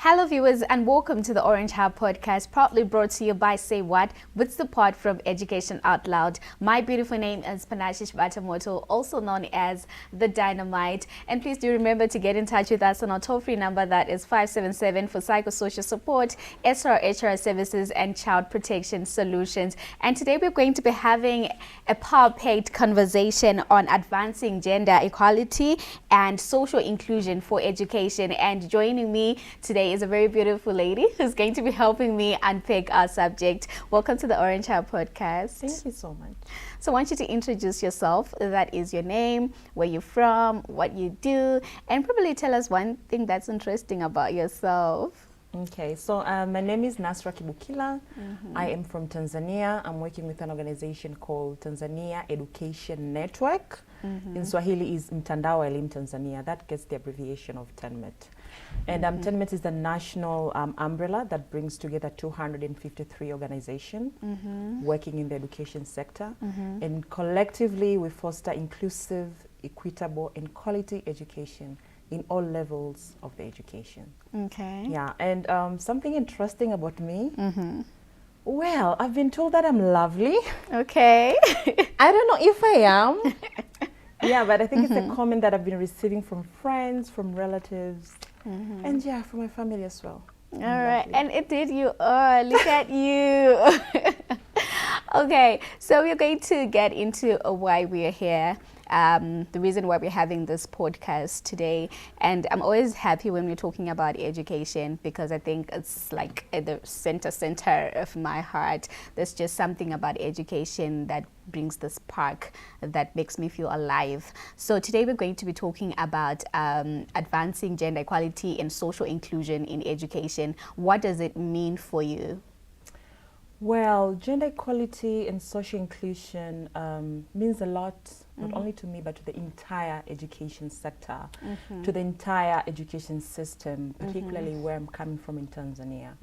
Hello viewers and welcome to the Orange Hub podcast, proudly brought to you by Say What with support from Education Out Loud. My beautiful name is Panashish Batamoto, also known as The Dynamite. And please do remember to get in touch with us on our toll-free number that is 577 for psychosocial support, SRHR services and child protection solutions. And today we're going to be having a power-packed conversation on advancing gender equality and social inclusion for education. And joining me today is a very beautiful lady who's going to be helping me unpick our subject. Welcome to the Orange Hub podcast. Thank you so much. So I want you to introduce yourself. That is your name, where you're from, what you do, and probably tell us one thing that's interesting about yourself. Okay, so my name is Nasra Kibukila. I am from Tanzania. I'm working with an organization called Tanzania Education Network. In Swahili is Mtandao wa Elimu Tanzania. That gets the abbreviation of TENMET. And TENMET is the national umbrella that brings together 253 organizations working in the education sector. And collectively, we foster inclusive, equitable, and quality education in all levels of the education. Okay. Yeah, and something interesting about me. Well, I've been told that I'm lovely. Okay. I don't know if I am. Yeah, but I think it's a comment that I've been receiving from friends, from relatives, and yeah, from my family as well. All right, and indeed you are. Look at you. Okay, so we're going to get into why we're here. The reason why we're having this podcast today. And I'm always happy when we're talking about education because I think it's like at the center of my heart. There's just something about education that brings this spark that makes me feel alive. So today we're going to be talking about advancing gender equality and social inclusion in education. What does it mean for you? Well, gender equality and social inclusion means a lot, not only to me, but to the entire education sector, to the entire education system, particularly where I'm coming from in Tanzania.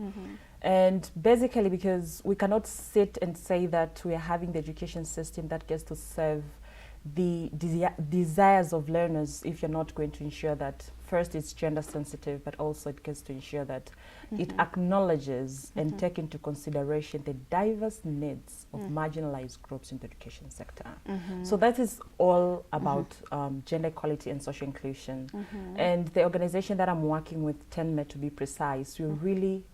And basically because we cannot sit and say that we are having the education system that gets to serve the desires of learners if you're not going to ensure that first it's gender sensitive, but also it gets to ensure that it acknowledges and take into consideration the diverse needs of marginalized groups in the education sector. So that is all about gender equality and social inclusion. And the organization that I'm working with, TENMET to be precise, we're really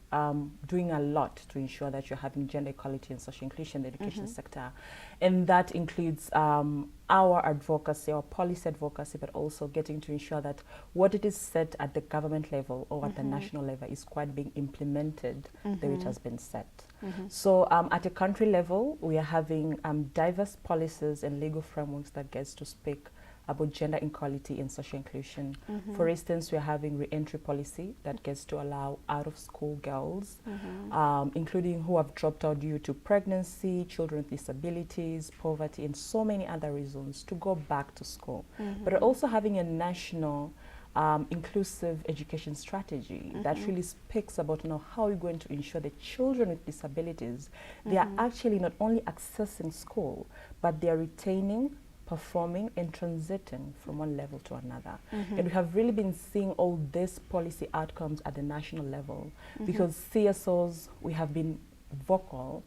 doing a lot to ensure that you're having gender equality and social inclusion in the education sector. And that includes our advocacy, our policy advocacy, but also getting to ensure that what it is set at the government level or at the national level is quite being implemented the way it has been set. So at a country level, we are having diverse policies and legal frameworks that gets to speak about gender equality and social inclusion. For instance, we are having re-entry policy that gets to allow out-of-school girls, including who have dropped out due to pregnancy, children with disabilities, poverty, and so many other reasons to go back to school. But also having a national inclusive education strategy that really speaks about how we're going to ensure that children with disabilities, they are actually not only accessing school, but they are retaining, performing and transiting from one level to another. And we have really been seeing all these policy outcomes at the national level because CSOs, we have been vocal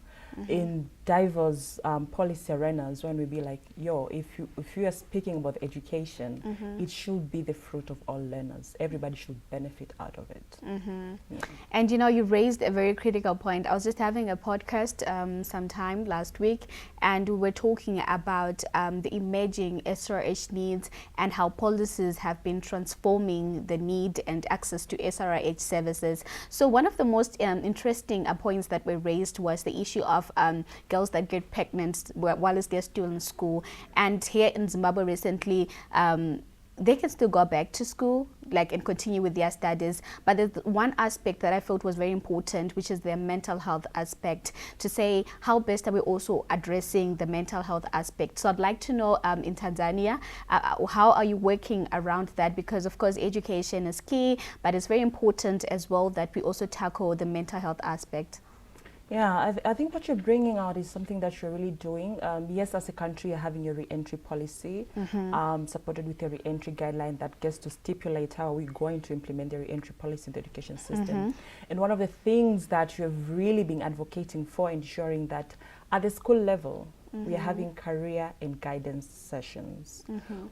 in diverse policy arenas when we be like, yo, if you are speaking about education, it should be the fruit of all learners. Everybody should benefit out of it. Yeah. And you raised a very critical point. I was just having a podcast sometime last week, and we were talking about the emerging SRH needs and how policies have been transforming the need and access to SRH services. So one of the most interesting points that were raised was the issue of girls that get pregnant while they're still in school. And here in Zimbabwe recently, they can still go back to school and continue with their studies, but there's one aspect that I felt was very important, which is their mental health aspect, to say how best are we also addressing the mental health aspect. So I'd like to know in Tanzania, how are you working around that? Because of course education is key, but it's very important as well that we also tackle the mental health aspect. Yeah, I think what you're bringing out is something that you're really doing. Yes, as a country, you're having a re-entry policy supported with a re-entry guideline that gets to stipulate how we're going to implement the re-entry policy in the education system. And one of the things that you've really been advocating for, ensuring that at the school level, we are having career and guidance sessions,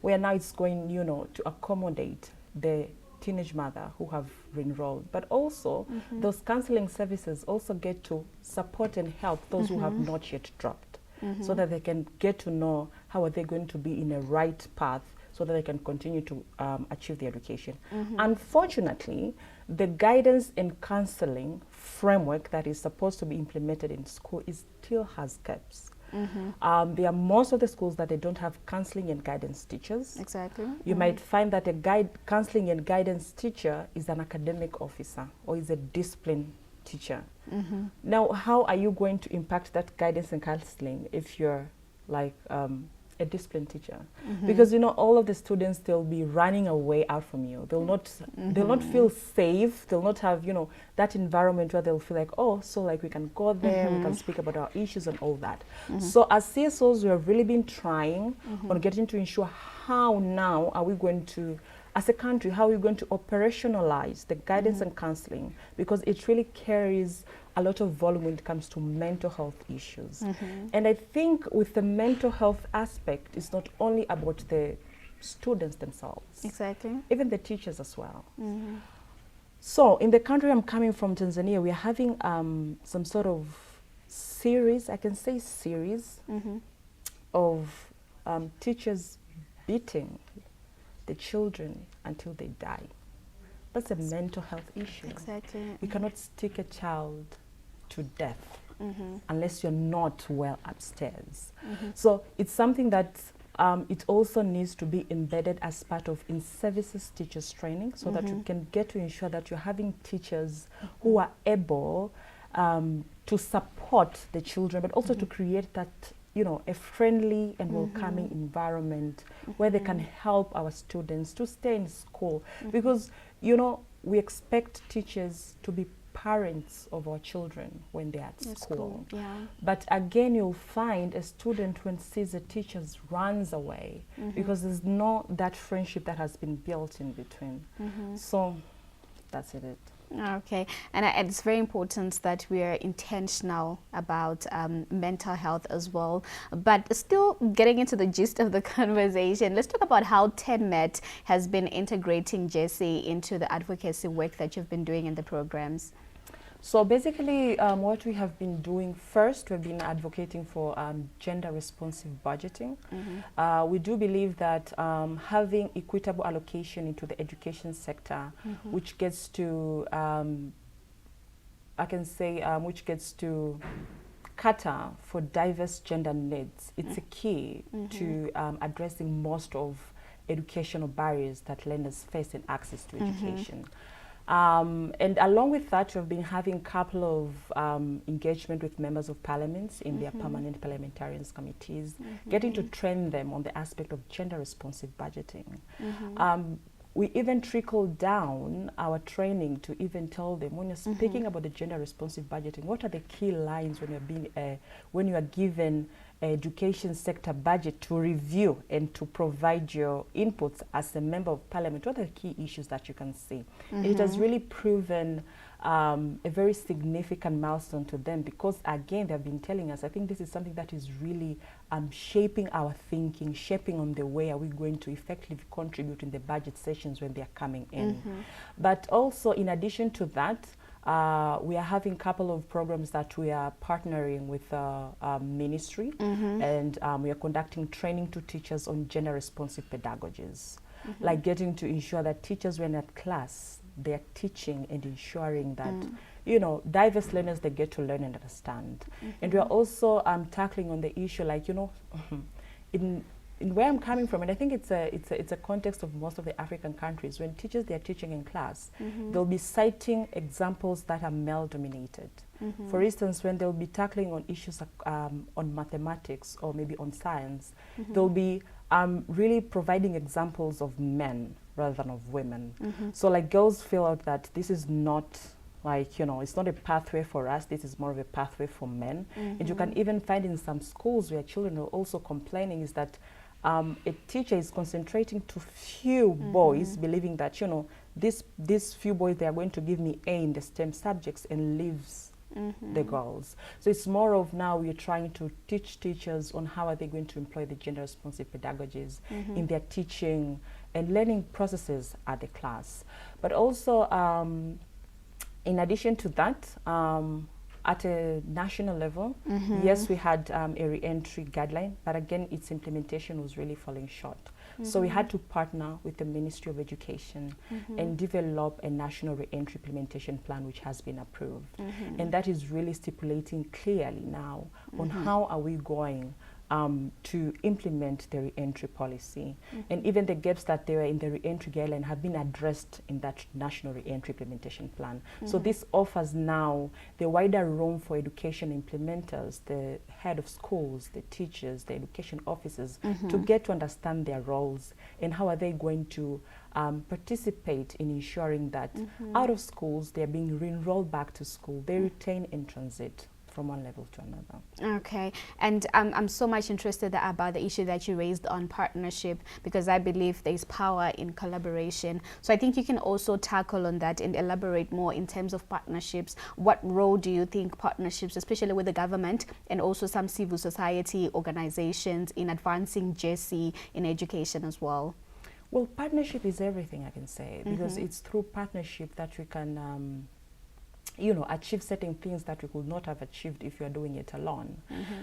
where now it's going, you know, to accommodate the teenage mother who have enrolled, but also those counseling services also get to support and help those who have not yet dropped, so that they can get to know how are they going to be in a right path so that they can continue to achieve the education. Unfortunately, the guidance and counseling framework that is supposed to be implemented in school still has gaps. There are most of the schools that they don't have counseling and guidance teachers. Exactly. You might find that a counseling and guidance teacher is an academic officer or is a discipline teacher. Now, how are you going to impact that guidance and counseling if you're like a discipline teacher? Because you know all of the students, they'll be running away out from you. They'll not feel safe. They'll not have, you know, that environment where they'll feel like, oh, so like we can go there, we can speak about our issues and all that. So as CSOs, we have really been trying on getting to ensure how now are we going to, as a country, how are we going to operationalize the guidance and counseling, because it really carries a lot of volume when it comes to mental health issues. And I think with the mental health aspect, it's not only about the students themselves. Exactly. Even the teachers as well. So in the country I'm coming from, Tanzania, we are having some sort of series, I can say series, of teachers beating the children until they die. That's a mental health issue. Exactly. You cannot stick a child to death unless you're not well upstairs. So it's something that it also needs to be embedded as part of in-services teachers training, so that you can get to ensure that you're having teachers who are able to support the children, but also to create that, you know, a friendly and welcoming environment where they can help our students to stay in school. Because, you know, we expect teachers to be parents of our children when they're at school. But again, you'll find a student when sees a teacher runs away because there's no that friendship that has been built in between. So that's it. Okay, and it's very important that we are intentional about mental health as well. But still getting into the gist of the conversation, let's talk about how TENMET has been integrating Jesse into the advocacy work that you've been doing in the programs. So basically, what we have been doing first, we've been advocating for gender responsive budgeting. We do believe that having equitable allocation into the education sector, which gets to, I can say, which gets to cater for diverse gender needs, it's a key to addressing most of educational barriers that learners face in access to education. And along with that, we've been having a couple of engagement with members of parliaments in their permanent parliamentarians committees, getting to train them on the aspect of gender responsive budgeting. We even trickle down our training to even tell them, when you're speaking about the gender responsive budgeting, what are the key lines when you're being when you are given education sector budget to review and to provide your inputs as a member of parliament? What are the key issues that you can see? It has really proven a very significant milestone to them, because again, they've been telling us, I think this is something that is really shaping our thinking, shaping on the way are we going to effectively contribute in the budget sessions when they're coming in. But also, in addition to that, we are having a couple of programs that we are partnering with ministry, and we are conducting training to teachers on gender responsive pedagogies, like getting to ensure that teachers, when at class, they are teaching and ensuring that, you know, diverse learners, they get to learn and understand. And we are also tackling on the issue, like, you know, in where I'm coming from, and I think it's a context of most of the African countries, when teachers, they are teaching in class, they'll be citing examples that are male dominated. For instance, when they'll be tackling on issues on mathematics or maybe on science, they'll be really providing examples of men rather than of women. So like girls feel out that this is not Like, you know, it's not a pathway for us, this is more of a pathway for men. And you can even find in some schools where children are also complaining is that a teacher is concentrating to few boys, believing that, you know, these few boys, they are going to give me A in the STEM subjects, and leaves the girls. So it's more of now we're trying to teach teachers on how are they going to employ the gender responsive pedagogies in their teaching and learning processes at the class. But also, in addition to that, at a national level, yes, we had a re-entry guideline, but again, its implementation was really falling short. So we had to partner with the Ministry of Education and develop a national re-entry implementation plan, which has been approved. And that is really stipulating clearly now on how are we going to implement the re-entry policy. And even the gaps that they were in the re-entry guideline have been addressed in that national re-entry implementation plan. So this offers now the wider room for education implementers, the head of schools, the teachers, the education officers, to get to understand their roles and how are they going to participate in ensuring that out of schools they're being re-enrolled back to school, they retain in transit from one level to another. Okay, and I'm so much interested about the issue that you raised on partnership, because I believe there's power in collaboration. So I think you can also tackle on that and elaborate more in terms of partnerships. What role do you think partnerships, especially with the government and also some civil society organizations, in advancing JESI in education as well? Well, partnership is everything, I can say, because it's through partnership that we can you know, achieve certain things that we could not have achieved if you are doing it alone.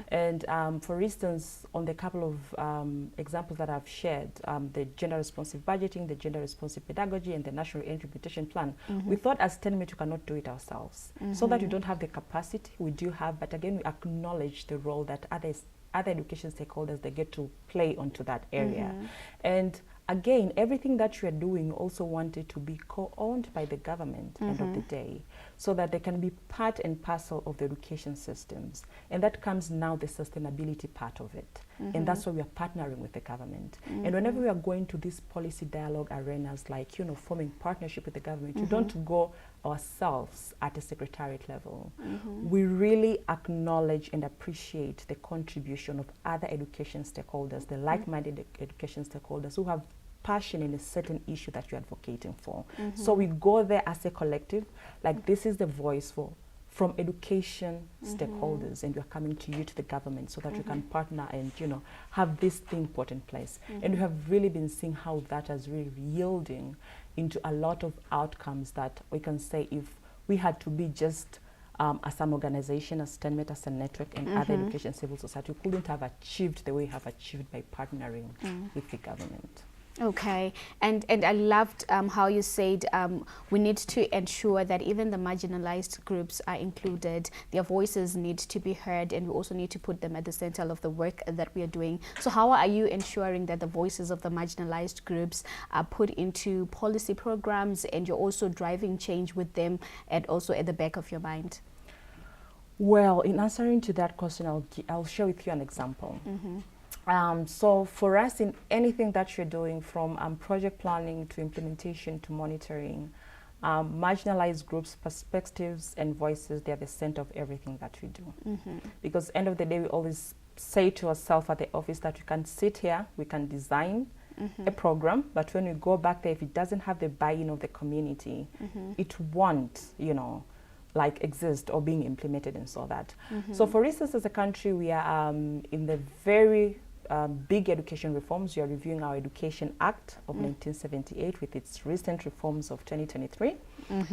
And for instance, on the couple of examples that I've shared, the gender responsive budgeting, the gender responsive pedagogy, and the national implementation plan, we thought as TENMET we cannot do it ourselves. So that we don't have the capacity, we do have, but again, we acknowledge the role that other education stakeholders, they get to play onto that area. And again, everything that you are doing also wanted to be co-owned by the government end of the day, so that they can be part and parcel of the education systems. And that comes now the sustainability part of it. And that's why we are partnering with the government. And whenever we are going to these policy dialogue arenas, like, you know, forming partnership with the government, we don't go ourselves at a secretariat level. We really acknowledge and appreciate the contribution of other education stakeholders, the like-minded education stakeholders who have passion in a certain issue that you're advocating for. So we go there as a collective, like this is the voice from education stakeholders, and we're coming to you, to the government, so that we can partner and, you know, have this thing put in place. And we have really been seeing how that has really yielding into a lot of outcomes that we can say if we had to be just as an organization, as TENMET, as a network, and other education civil society, we couldn't have achieved the way we have achieved by partnering with the government. Okay, and I loved how you said we need to ensure that even the marginalized groups are included. Their voices need to be heard, and we also need to put them at the center of the work that we are doing. So how are you ensuring that the voices of the marginalized groups are put into policy programs, and you're also driving change with them and also at the back of your mind? Well, in answering to that question, I'll share with you an example. So for us, in anything that you're doing, from project planning to implementation to monitoring, marginalized groups' perspectives and voices, they're the center of everything that we do. Because end of the day, we always say to ourselves at the office that we can sit here, we can design a program, but when we go back there, if it doesn't have the buy-in of the community, it won't, you know, like exist or being implemented and so that. So for instance, as a country, we are in the very big education reforms. We are reviewing our Education Act of 1978 with its recent reforms of 2023.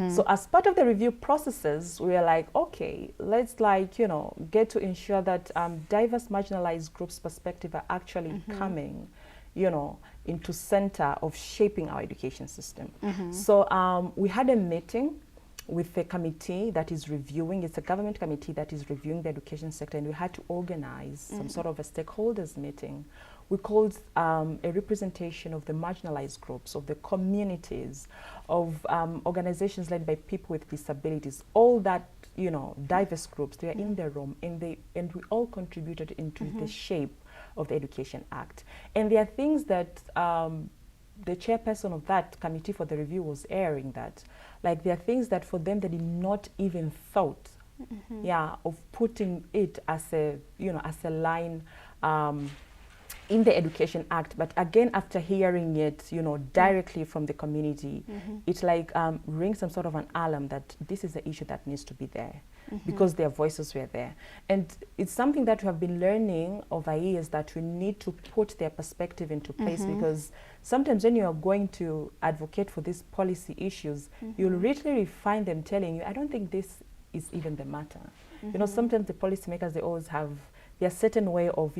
So as part of the review processes, we are like, okay, let's, like, you know, get to ensure that diverse marginalized groups' perspective are actually coming, you know, into center of shaping our education system. So we had a meeting with a committee that is reviewing, it's a government committee that is reviewing the education sector, and we had to organize some sort of a stakeholders meeting. We called a representation of the marginalized groups, of the communities, of organizations led by people with disabilities, all that, you know, diverse groups, they are in the room, and we all contributed into the shape of the Education Act. And there are things that the chairperson of that committee for the review was airing that, like, there are things that for them they did not even thought, of putting it as a, as a line in the Education Act. But again, after hearing it, directly from the community, it like rings some sort of an alarm that this is an issue that needs to be there. Because their voices were there. And it's something that we have been learning over years, that we need to put their perspective into place, because sometimes when you are going to advocate for these policy issues, you'll literally find them telling you, I don't think this is even the matter. Sometimes the policymakers, they always have their certain way of,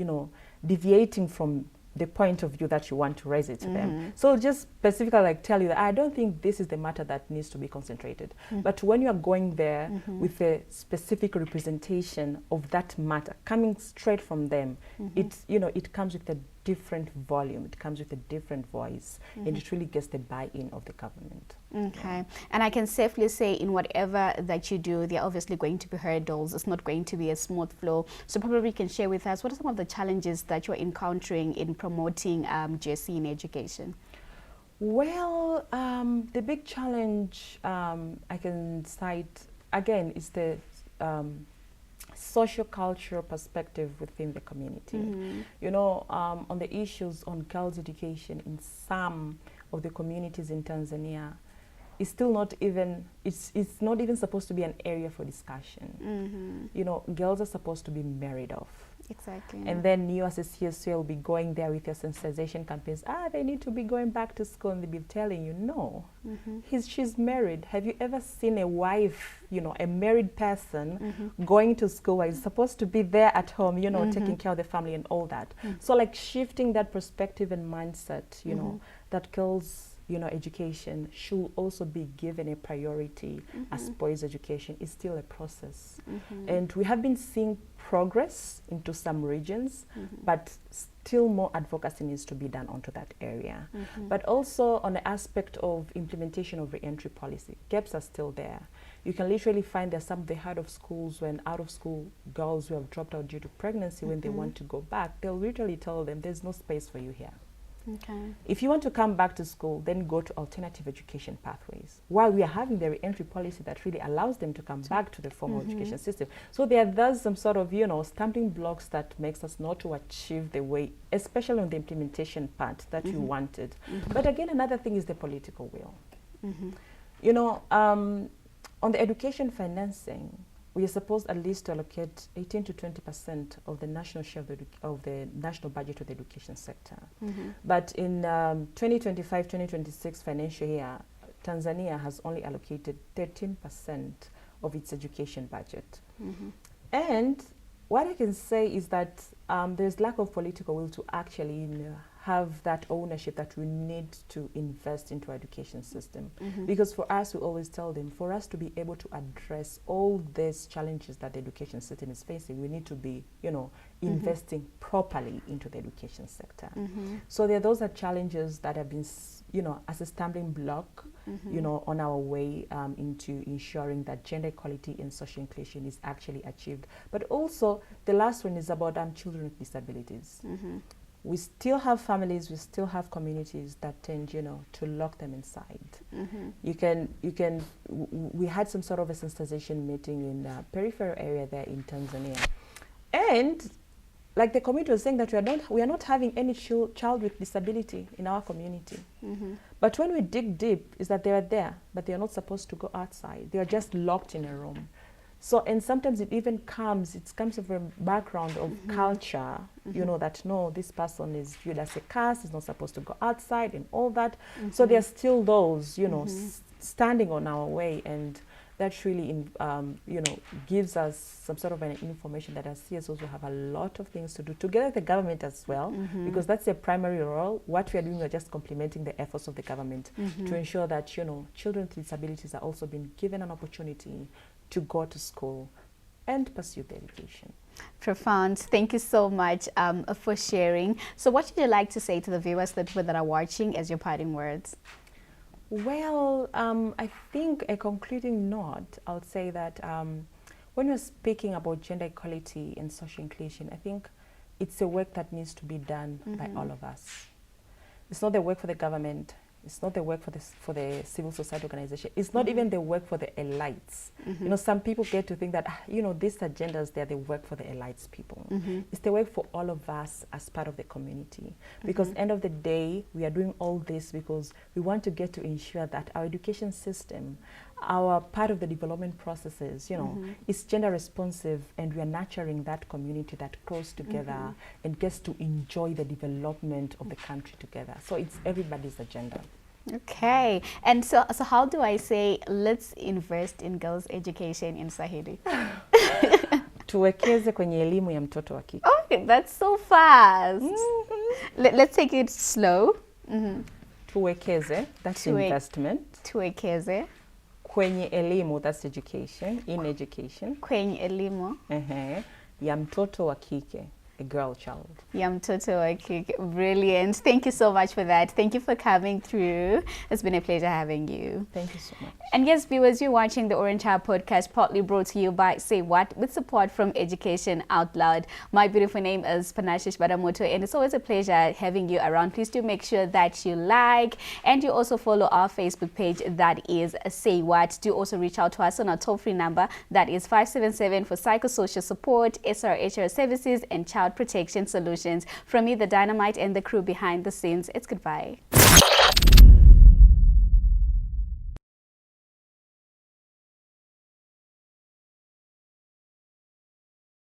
deviating from the point of view that you want to raise it to them. So just specifically like tell you that I don't think this is the matter that needs to be concentrated. But when you are going there with a specific representation of that matter coming straight from them, it comes with a different volume, it comes with a different voice, and it really gets the buy-in of the government. Okay. And I can safely say, in whatever that you do, there are obviously going to be hurdles. It's not going to be a smooth flow. So probably you can share with us, what are some of the challenges that you're encountering in promoting GSC in education? Well, the big challenge I can cite, again, is the socio-cultural perspective within the community. On the issues on girls' education in some of the communities in Tanzania, it's still not even, it's not even supposed to be an area for discussion. Girls are supposed to be married off. Exactly. And then you as a CSO will be going there with your sensitization campaigns. They need to be going back to school, and they'll be telling you, no, she's married. Have you ever seen a wife, a married person going to school while she's supposed to be there at home, taking care of the family and all that? So like shifting that perspective and mindset, that girls, education should also be given a priority as boys' education is still a process. And we have been seeing progress into some regions, but still more advocacy needs to be done onto that area. But also on the aspect of implementation of re-entry policy, gaps are still there. You can literally find that some of the schools, when out-of-school girls who have dropped out due to pregnancy, when they want to go back, they'll literally tell them, there's no space for you here. Okay. If you want to come back to school, then go to alternative education pathways. While we are having the re-entry policy that really allows them to come back to the formal education system. So there are thus some sort of, stumbling blocks that makes us not to achieve the way, especially on the implementation part that you wanted. But again, another thing is the political will. On the education financing, we are supposed at least to allocate 18 to 20% of the national share of the national budget of the education sector. But in 2025-2026 financial year, Tanzania has only allocated 13% of its education budget. And what I can say is that there's lack of political will to actually have that ownership that we need to invest into our education system. Because for us, we always tell them, for us to be able to address all these challenges that the education system is facing, we need to be, investing properly into the education sector. So those are challenges that have been, as a stumbling block, on our way into ensuring that gender equality and social inclusion is actually achieved. But also, the last one is about children with disabilities. We still have families, we still have communities that tend, to lock them inside. We had some sort of a sensitization meeting in the peripheral area there in Tanzania. And like the community was saying that we are not having any child with disability in our community. But when we dig deep, is that they are there, but they are not supposed to go outside. They are just locked in a room. So, and sometimes it comes from a background of culture, that no, this person is viewed as a caste, is not supposed to go outside and all that. So there are still those, standing on our way, and that really, gives us some sort of an information that as CSOs will have a lot of things to do, together with the government as well, because that's their primary role. What we are doing, we're just complementing the efforts of the government to ensure that, children with disabilities are also being given an opportunity to go to school and pursue their education. Profound. Thank you so much for sharing. So what would you like to say to the viewers, the people that are watching, as your parting words? Well, I think a concluding note, I would say that when we're speaking about gender equality and social inclusion, I think it's a work that needs to be done by all of us. It's not the work for the government. It's not the work for the civil society organization. It's not even the work for the elites. You know, some people get to think that, you know, these agendas, they're the work for the elites people. It's the work for all of us as part of the community. Because end of the day, we are doing all this because we want to get to ensure that our education system, our part of the development processes, you know, is gender responsive, and we are nurturing that community that grows together and gets to enjoy the development of the country together. So it's everybody's agenda. Okay. And so how do I say, let's invest in girls' education in Swahili? Tuwekeze kwenye elimu ya mtoto wa kike. Okay, that's so fast. Let's take it slow. Tuwekeze, that's investment. Tuwekeze. Kwenye elimu, that's education, in education. Kwenye elimu. Ya mtoto wa kike, a girl child. Ya mtoto wa kike. Brilliant. Thank you so much for that. Thank you for coming through. It's been a pleasure having you. Thank you so much. And yes, viewers, you're watching the Orange Hour podcast, partly brought to you by Say What, with support from Education Out Loud. My beautiful name is Panashish Badamoto, and it's always a pleasure having you around. Please do make sure that you like and you also follow our Facebook page, that is Say What. Do also reach out to us on our toll-free number, that is 577 for psychosocial support, SRHR services, and child protection solutions. From me, the Dynamite, and the crew behind the scenes, it's goodbye.